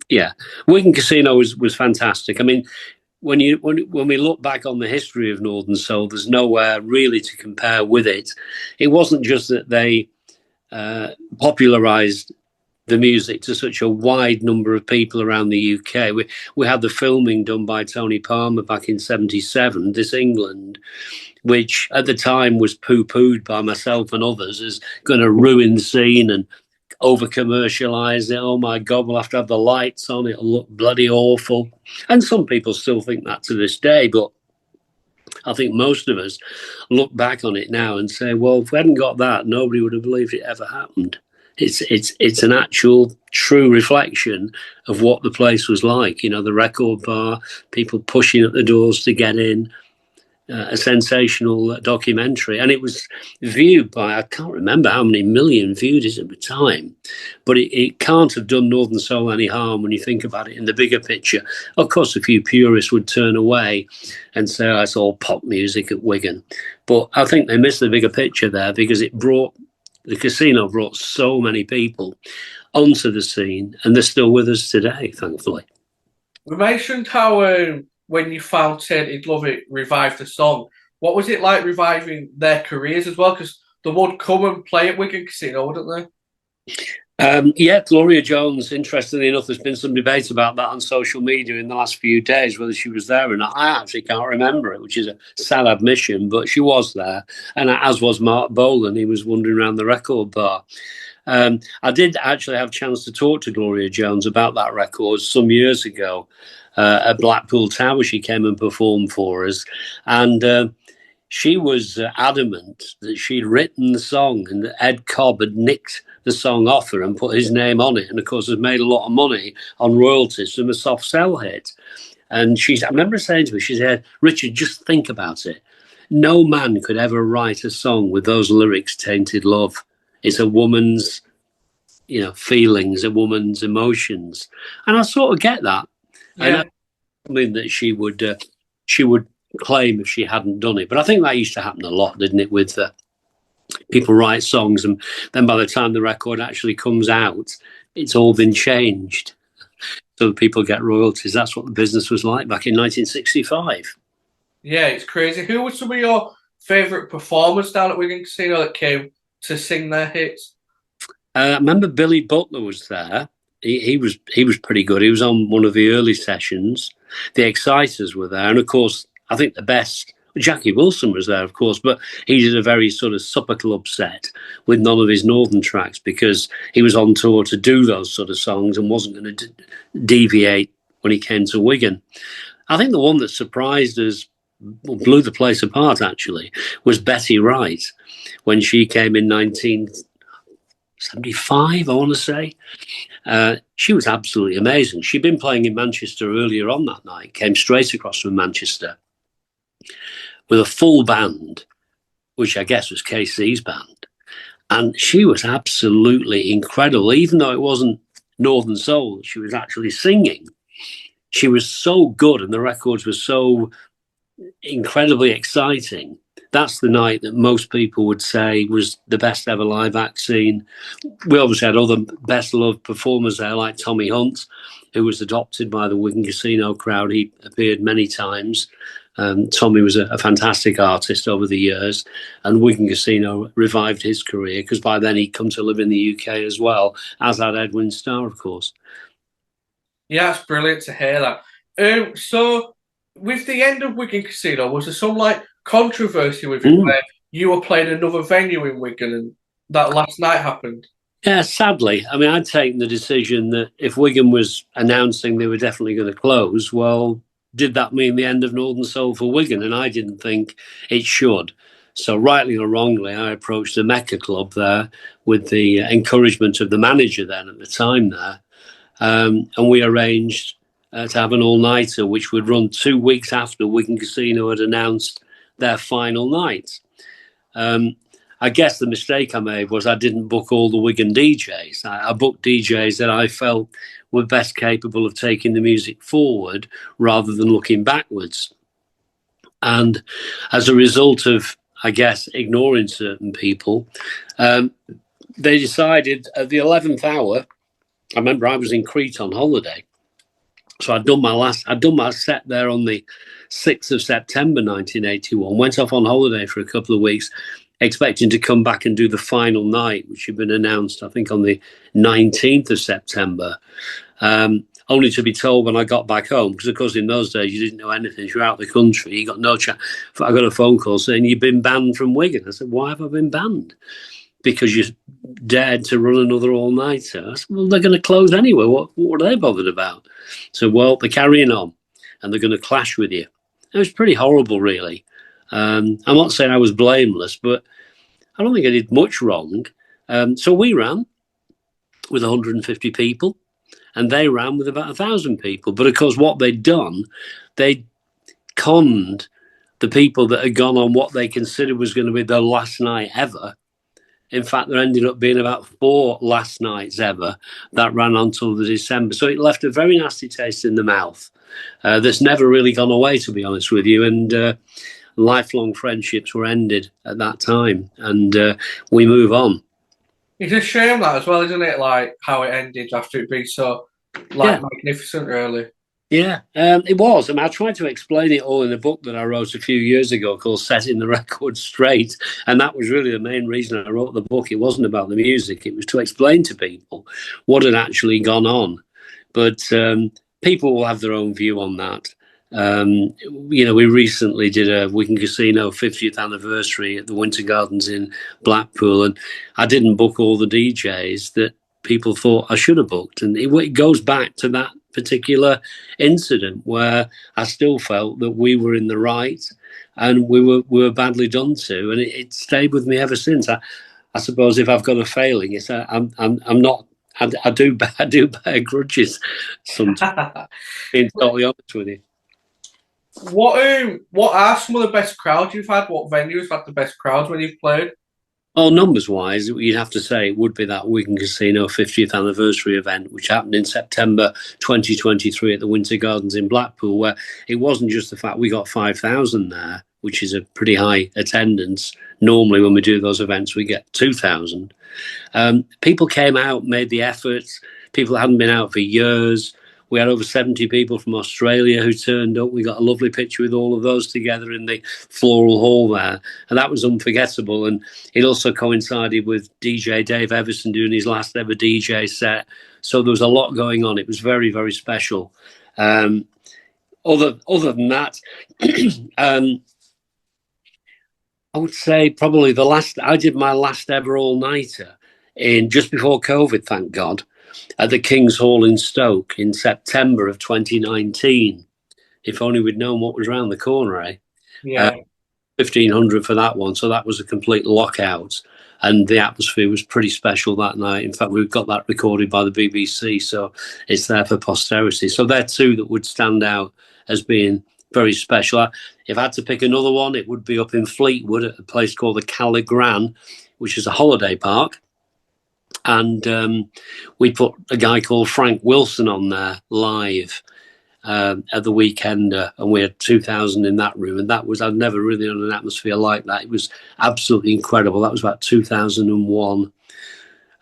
Yeah. Wigan Casino was fantastic. I mean, when we look back on the history of Northern Soul, there's nowhere really to compare with it. It wasn't just that they popularised the music to such a wide number of people around the UK. We had the filming done by Tony Palmer back in '77, This England, which at the time was poo-pooed by myself and others as going to ruin the scene and over-commercialise it. Oh my God, we'll have to have the lights on, it'll look bloody awful. And some people still think that to this day, but I think most of us look back on it now and say, well, if we hadn't got that, nobody would have believed it ever happened. It's an actual true reflection of what the place was like. The record bar, people pushing at the doors to get in, a sensational documentary. And it was viewed by, I can't remember how many million viewed it at the time, but it can't have done Northern Soul any harm when you think about it in the bigger picture. Of course, a few purists would turn away and say, oh, it's all pop music at Wigan. But I think they missed the bigger picture there, because the casino brought so many people onto the scene, and they're still with us today, thankfully. We mentioned how when you found Tainted Love, it revived the song. What was it like reviving their careers as well? Because they would come and play at Wigan Casino, wouldn't they? Yeah, Gloria Jones, interestingly enough, there's been some debate about that on social media in the last few days, whether she was there or not. I actually can't remember it, which is a sad admission, but she was there. And as was Mark Bolan, he was wandering around the record bar. I did actually have a chance to talk to Gloria Jones about that record some years ago at Blackpool Tower. She came and performed for us. And she was adamant that she'd written the song and that Ed Cobb had nicked the song off her and put his name on it, and of course has made a lot of money on royalties from a soft sell hit. And I remember saying to her, she said, Richard, just think about it. No man could ever write a song with those lyrics, Tainted Love. It's a woman's, feelings, a woman's emotions. And I sort of get that. Yeah. And that's something that she would claim if she hadn't done it. But I think that used to happen a lot, didn't it, with people write songs, and then by the time the record actually comes out, it's all been changed so that people get royalties. That's what the business was like back in 1965. Yeah, it's crazy. Who were some of your favourite performers down at Wigan Casino that came to sing their hits? I remember Billy Butler was there. He was pretty good. He was on one of the early sessions. The Exciters were there, and of course, I think the best, Jackie Wilson was there, of course, but he did a very sort of supper club set with none of his Northern tracks, because he was on tour to do those sort of songs and wasn't going to deviate when he came to Wigan. I think the one that surprised us, blew the place apart actually, was Betty Wright when she came in 1975, I want to say. She was absolutely amazing. She'd been playing in Manchester earlier on that night, came straight across from Manchester with a full band, which I guess was KC's band. And she was absolutely incredible. Even though it wasn't Northern Soul, she was actually singing. She was so good, and the records were so incredibly exciting. That's the night that most people would say was the best ever live act seen. We obviously had other best loved performers there, like Tommy Hunt, who was adopted by the Wigan Casino crowd. He appeared many times. Tommy was a fantastic artist over the years, and Wigan Casino revived his career because by then he'd come to live in the UK as well, as had Edwin Starr, of course. Yeah, it's brilliant to hear that. So, with the end of Wigan Casino, was there some like controversy with it where you were playing another venue in Wigan and that last night happened? Yeah, sadly. I mean, I'd taken the decision that if Wigan was announcing they were definitely going to close, well, did that mean the end of Northern Soul for Wigan? And I didn't think it should. So rightly or wrongly, I approached the Mecca Club there with the encouragement of the manager then at the time there. And we arranged to have an all-nighter, which would run 2 weeks after Wigan Casino had announced their final night. I guess the mistake I made was I didn't book all the Wigan DJs. I booked DJs that I felt were best capable of taking the music forward rather than looking backwards. And as a result of, I guess, ignoring certain people, they decided at the 11th hour, I remember I was in Crete on holiday. So I'd done my set there on the 6th of September 1981, went off on holiday for a couple of weeks, expecting to come back and do the final night, which had been announced, I think, on the 19th of September, only to be told when I got back home, because, of course, in those days, you didn't know anything. If you're out of the country, you got no chance. I got a phone call saying, you've been banned from Wigan. I said, why have I been banned? Because you dared to run another all-nighter. I said, well, they're going to close anyway. What are they bothered about? So, well, they're carrying on, and they're going to clash with you. It was pretty horrible, really. I'm not saying I was blameless, but I don't think I did much wrong. So we ran with 150 people, and they ran with about 1,000 people. But of course, what they'd done, they conned the people that had gone on what they considered was going to be their last night ever. In fact, there ended up being about 4 last nights ever that ran until the December. So it left a very nasty taste in the mouth that's never really gone away, to be honest with you. And lifelong friendships were ended at that time, and we move on. It's a shame that as well, isn't it? Like how it ended after it being so magnificent, really. Yeah, it was. I mean, I tried to explain it all in a book that I wrote a few years ago called Setting the Record Straight. And that was really the main reason I wrote the book. It wasn't about the music. It was to explain to people what had actually gone on. But people will have their own view on that. We recently did a Wigan Casino 50th anniversary at the Winter Gardens in Blackpool. And I didn't book all the DJs that people thought I should have booked. And it goes back to that particular incident where I still felt that we were in the right and we were badly done to, and it stayed with me ever since. I suppose if I've got a failing, it's I'm not. I do bear grudges sometimes. Being totally honest with you. What are some of the best crowds you've had? What venues have had the best crowds when you've played? Well, numbers-wise, you'd have to say it would be that Wigan Casino 50th anniversary event, which happened in September 2023 at the Winter Gardens in Blackpool, where it wasn't just the fact we got 5,000 there, which is a pretty high attendance. Normally, when we do those events, we get 2,000. People came out, made the efforts. People hadn't been out for years. We had over 70 people from Australia who turned up. We got a lovely picture with all of those together in the floral hall there. And that was unforgettable. And it also coincided with DJ Dave Everson doing his last ever DJ set. So there was a lot going on. It was very, very special. Other than that, I would say probably I did my last ever all-nighter in just before COVID, thank God, at the King's Hall in Stoke in September of 2019. If only we'd known what was around the corner, eh? Yeah. 1,500 for that one. So that was a complete lockout. And the atmosphere was pretty special that night. In fact, we've got that recorded by the BBC, so it's there for posterity. So they're two that would stand out as being very special. If I had to pick another one, it would be up in Fleetwood at a place called the Calligran, which is a holiday park. And we put a guy called Frank Wilson on there live at the Weekender, and we had 2,000 in that room. And I'd never really known an atmosphere like that. It was absolutely incredible. That was about 2001.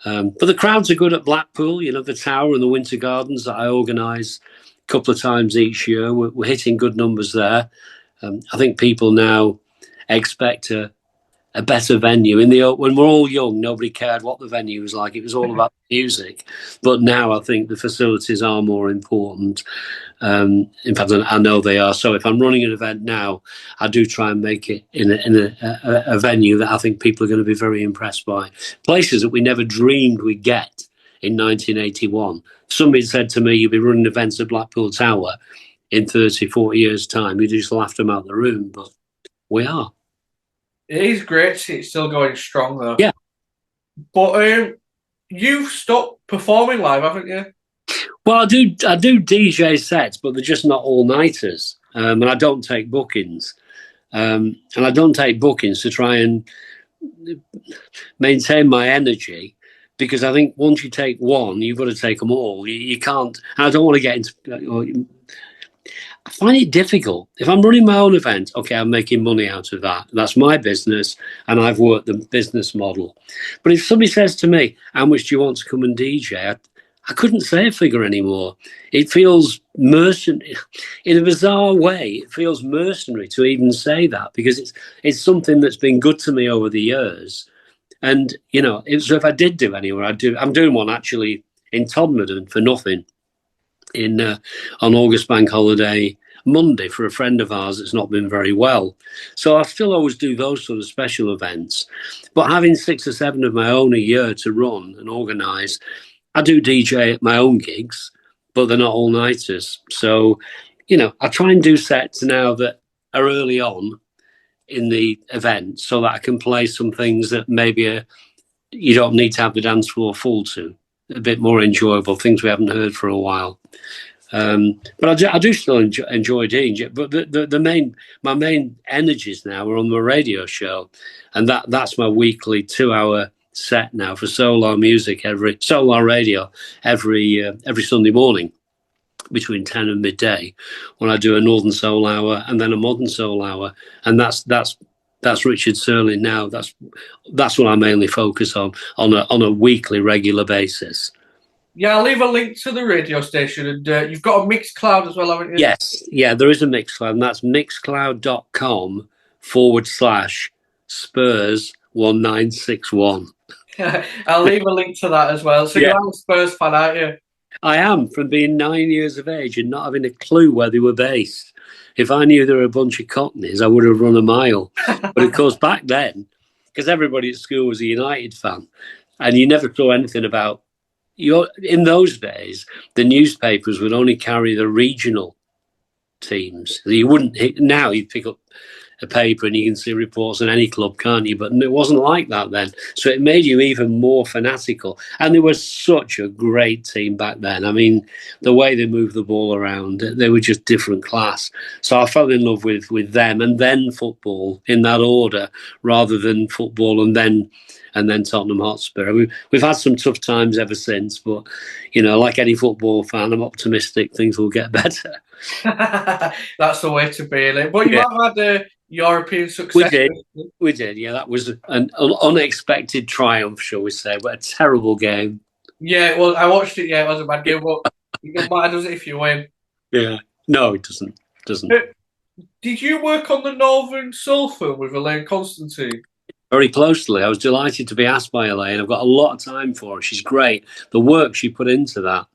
But the crowds are good at Blackpool. The Tower and the Winter Gardens that I organise a couple of times each year. We're hitting good numbers there. I think people now expect a better venue. When we're all young, nobody cared what the venue was like. It was all about music. But now I think the facilities are more important. In fact, I know they are. So if I'm running an event now, I do try and make it in a venue that I think people are going to be very impressed by. Places that we never dreamed we'd get in 1981. Somebody said to me, you'll be running events at Blackpool Tower in 30, 40 years' time. You just laughed them out of the room, but we are. It is great to see it still going strong, though. Yeah. But you've stopped performing live, haven't you? Well, I do DJ sets, but they're just not all-nighters. And I don't take bookings. And I don't take bookings to try and maintain my energy, because I think once you take one, you've got to take them all. You can't. And I don't want to get into. I find it difficult. If I'm running my own event, okay, I'm making money out of that. That's my business, and I've worked the business model. But if somebody says to me, how much do you want to come and DJ? I couldn't say a figure anymore. It feels mercenary. In a bizarre way, it feels mercenary to even say that, because it's something that's been good to me over the years. And, so if I did do anywhere, I'm doing one actually in Todmorden for nothing on August Bank Holiday Monday for a friend of ours that's not been very well. So I still always do those sort of special events. But having 6 or 7 of my own a year to run and organise, I do DJ at my own gigs, but they're not all-nighters. So, I try and do sets now that are early on in the event so that I can play some things that maybe you don't need to have the dance floor full to. A bit more enjoyable, things we haven't heard for a while. But I do still enjoy DJ. But my main energies now are on the radio show, and that's my weekly 2-hour set now for Solar Music, Solar Radio every Sunday morning between 10 and midday, when I do a Northern Soul hour and then a Modern Soul hour, and that's Richard Searling now. That's what I mainly focus on a weekly regular basis. Yeah, I'll leave a link to the radio station, and you've got a Mixcloud as well, haven't you? Yes, yeah, there is a Mixcloud, and that's mixcloud.com/Spurs1961. I'll leave a link to that as well. So you're a Spurs fan, aren't you? I am, from being 9 years of age and not having a clue where they were based. If I knew they were a bunch of Cockneys, I would have run a mile. But of course, back then, because everybody at school was a United fan, and you never saw anything about. In those days, the newspapers would only carry the regional teams. You wouldn't. Now you pick up a paper and you can see reports on any club, can't you? But it wasn't like that then. So it made you even more fanatical. And they were such a great team back then. I mean, the way they moved the ball around, they were just different class. So I fell in love with them, and then football in that order, rather than football and then Tottenham Hotspur. We've had some tough times ever since, but like any football fan, I'm optimistic things will get better. That's the way to be, like. But you have had a European success. We did. Yeah, that was an unexpected triumph, shall we say? But a terrible game. Yeah, well, I watched it. Yeah, it was a bad game, but it doesn't matter, does it, if you win? Yeah, no, it doesn't. Did you work on the Northern Soul film with Elaine Constantine? Very closely. I was delighted to be asked by Elaine. I've got a lot of time for her. She's great. The work she put into that.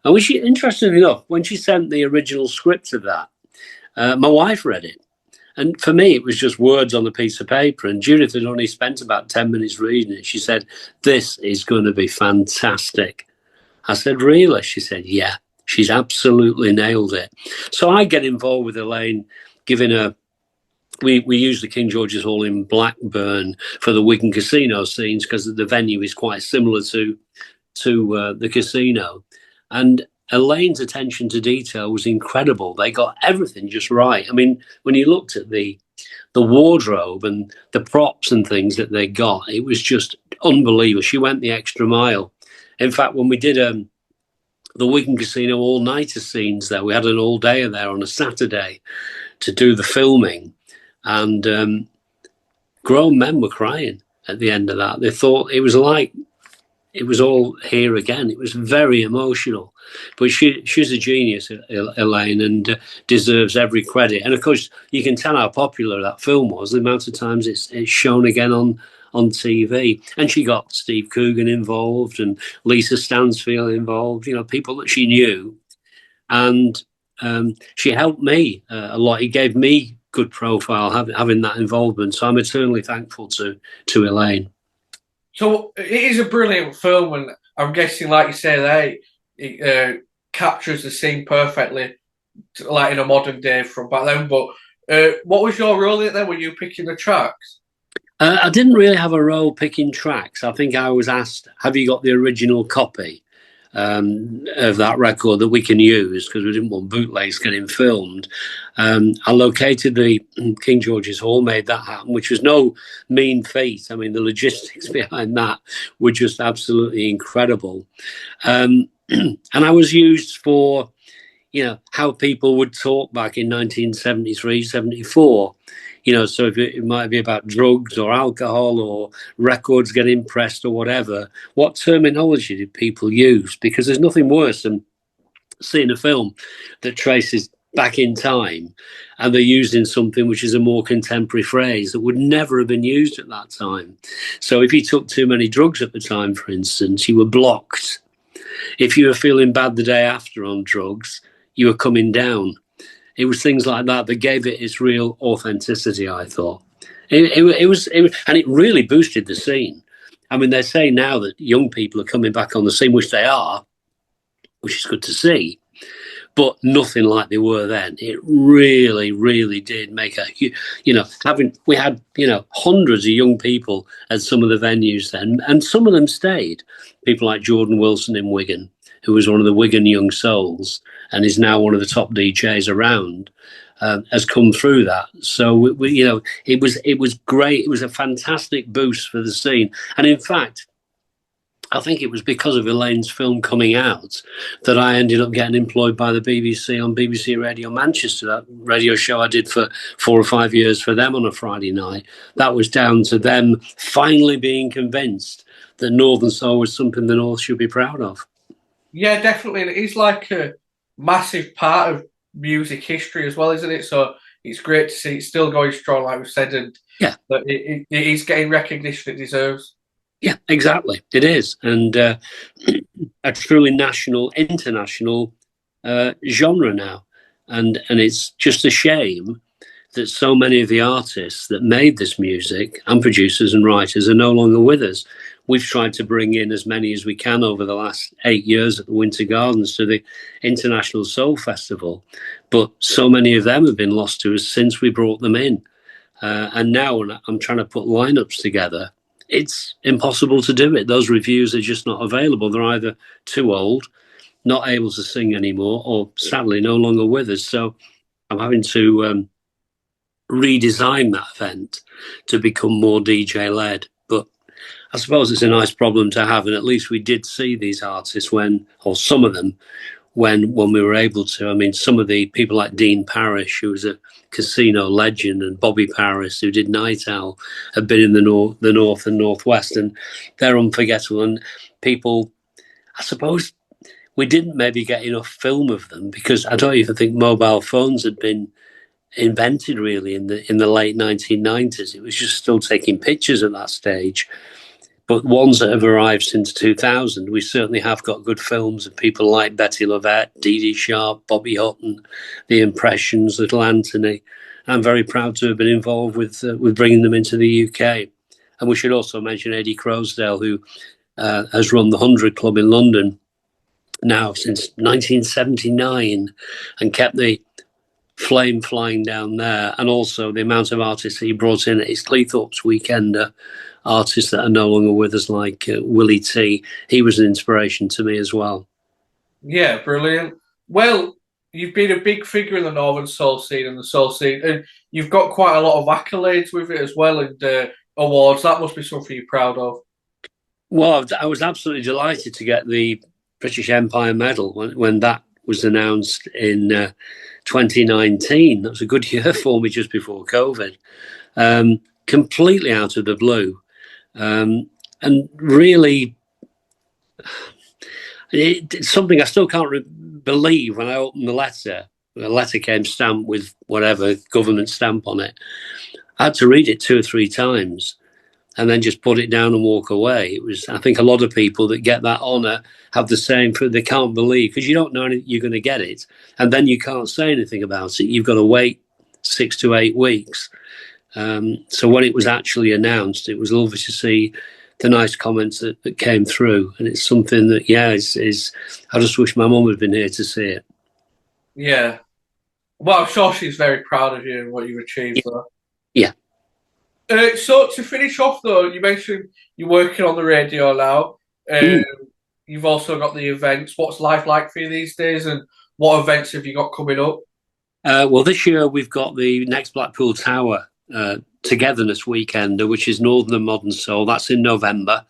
And interestingly enough, when she sent the original script of that, my wife read it. And for me, it was just words on a piece of paper. And Judith had only spent about 10 minutes reading it. She said, "This is going to be fantastic." I said, "Really?" She said, "Yeah, she's absolutely nailed it." So I get involved with Elaine, giving her. We use the King George's Hall in Blackburn for the Wigan Casino scenes, because the venue is quite similar to the casino. And Elaine's attention to detail was incredible. They got everything just right. I mean, when you looked at the wardrobe and the props and things that they got, it was just unbelievable. She went the extra mile. In fact, when we did the Wigan Casino all-nighter scenes there, we had an all-dayer there on a Saturday to do the filming. And grown men were crying at the end of that. They thought it was like it was all here again. It was very emotional, but she's a genius, Elaine, and deserves every credit. And of course, you can tell how popular that film was. The amount of times it's shown again on TV, and she got Steve Coogan involved and Lisa Stansfield involved. You know, people that she knew, and she helped me a lot. It gave me good profile having that involvement. So I'm eternally thankful to Elaine. So it is a brilliant film, and I'm guessing, like you say, there it captures the scene perfectly, like in a modern day from back then. But what was your role in it then? Were you picking the tracks? I didn't really have a role picking tracks. I think I was asked, "Have you got the original copy of that record that we can use?" Because we didn't want bootlegs getting filmed. I located the King George's Hall, made that happen, which was no mean feat. I mean, the logistics behind that were just absolutely incredible. And I was used for, you know, how people would talk back in 1973, 74. You know, so if it might be about drugs or alcohol or records getting pressed or whatever, what terminology did people use? Because there's nothing worse than seeing a film that traces back in time and they're using something which is a more contemporary phrase that would never have been used at that time. So if you took too many drugs at the time, for instance, you were blocked. If you were feeling bad the day after on drugs, you were coming down. It was things like that that gave it its real authenticity, I thought. It was, and it really boosted the scene. I mean, they say now that young people are coming back on the scene, which they are, which is good to see, but nothing like they were then. It really, really did make a, you know, we had, you know, hundreds of young people at some of the venues then, and some of them stayed. People like Jordan Wilson in Wigan, who was one of the Wigan Young Souls and is now one of the top DJs around, has come through that. So we, you know, it was great. It was a fantastic boost for the scene. And in fact, I think it was because of Elaine's film coming out that I ended up getting employed by the BBC on BBC Radio Manchester, that radio show I did for 4 or 5 years for them on a Friday night. That was down to them finally being convinced that Northern Soul was something the North should be proud of. Yeah, definitely. It is like a massive part of music history as well, isn't it? So it's great to see it's still going strong, like we said, and yeah, that it is getting recognition it deserves. Yeah, exactly. It is. And a truly national, international genre now. And it's just a shame that so many of the artists that made this music and producers and writers are no longer with us. We've tried to bring in as many as we can over the last 8 years at the Winter Gardens to the International Soul Festival. But so many of them have been lost to us since we brought them in. And now I'm trying to put lineups together. It's impossible to do it. Those reviews are just not available. They're either too old, not able to sing anymore, or sadly no longer with us. So I'm having to redesign that event to become more DJ led. But I suppose it's a nice problem to have, and at least we did see these artists or some of them, when we were able to. I mean, some of the people like Dean Parrish, who was a casino legend, and Bobby Paris, who did Night Owl, have been in the North and Northwest, and they're unforgettable. And people, I suppose, we didn't maybe get enough film of them because I don't even think mobile phones had been invented really in the late 1990s. It was just still taking pictures at that stage. But ones that have arrived since 2000, we certainly have got good films of people like Betty Lovett, Dee Dee Sharp, Bobby Hutton, The Impressions, Little Anthony. I'm very proud to have been involved with bringing them into the UK. And we should also mention Eddie Crosdale, who has run the 100 Club in London now since 1979 and kept the flame flying down there. And also the amount of artists he brought in at his Cleethorpes Weekender, artists that are no longer with us, like Willie T. He was an inspiration to me as well. Yeah, brilliant. Well, you've been a big figure in the Northern Soul scene and the Soul scene, and you've got quite a lot of accolades with it as well, and awards. That must be something you're proud of. Well, I was absolutely delighted to get the British Empire Medal when that was announced in 2019. That was a good year for me just before COVID. Completely out of the blue. And really, It's something I still can't believe when I opened the letter. The letter came stamped with whatever government stamp on it. I had to read it 2 or 3 times and then just put it down and walk away. It was, I think, a lot of people that get that honour have the same. They can't believe, because you don't know you're going to get it, and then you can't say anything about it. You've got to wait 6 to 8 weeks. So when it was actually announced, it was lovely to see the nice comments that came through, and it's something that, is I just wish my mum had been here to see it. Yeah. Well, I'm sure she's very proud of you and what you've achieved, though. Yeah. So to finish off, though, you mentioned you're working on the radio now. You've also got the events. What's life like for you these days, and what events have you got coming up? Well, this year we've got the next Blackpool Tower Togetherness Weekend, which is Northern and Modern Soul. That's in November,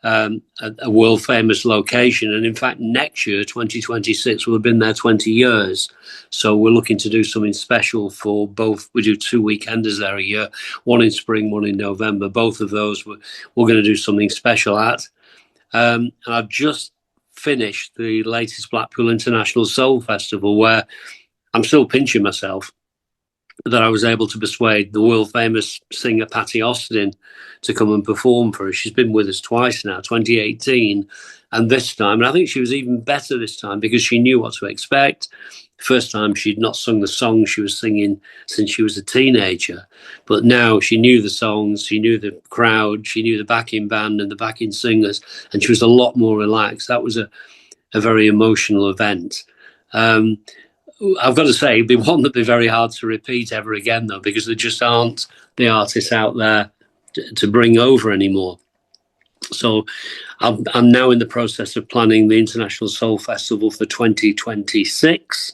a world famous location. And in fact, next year, 2026, we'll have been there 20 years. So we're looking to do something special for both. We do 2 weekenders there a year, one in spring, one in November. Both of those we're going to do something special at. And I've just finished the latest Blackpool International Soul Festival, where I'm still pinching myself that I was able to persuade the world famous singer Patty Austin to come and perform for us. She's been with us twice now, 2018 and this time. And I think she was even better this time because she knew what to expect. First time she'd not sung the songs she was singing since she was a teenager. But now she knew the songs, she knew the crowd, she knew the backing band and the backing singers, and she was a lot more relaxed. That was a very emotional event. I've got to say, it'd be one that'd be very hard to repeat ever again, though, because there just aren't the artists out there to bring over anymore. So I'm now in the process of planning the International Soul Festival for 2026.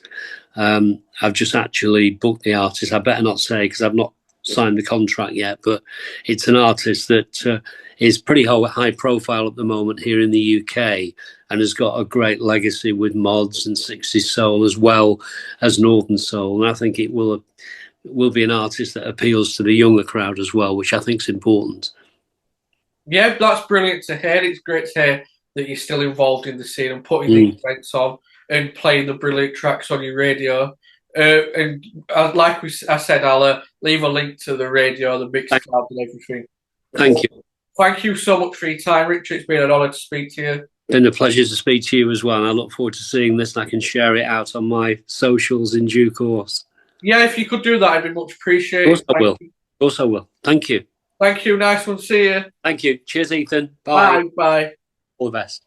I've just actually booked the artist. I better not say because I've not signed the contract yet, but it's an artist that is pretty high profile at the moment here in the UK and has got a great legacy with mods and 60s soul as well as Northern Soul. And I think it will be an artist that appeals to the younger crowd as well, which I think is important. Yeah, that's brilliant to hear. It's great to hear that you're still involved in the scene and putting these events on and playing the brilliant tracks on your radio. And like I said, I'll leave a link to the radio, the mix card and everything. Thank you. Thank you so much for your time, Richard. It's been an honour to speak to you. It's been a pleasure to speak to you as well. And I look forward to seeing this and I can share it out on my socials in due course. Yeah, if you could do that, I'd be much appreciated. Of course I will. Thank you. Thank you. Nice one. See you. Thank you. Cheers, Ethan. Bye. Bye. All the best.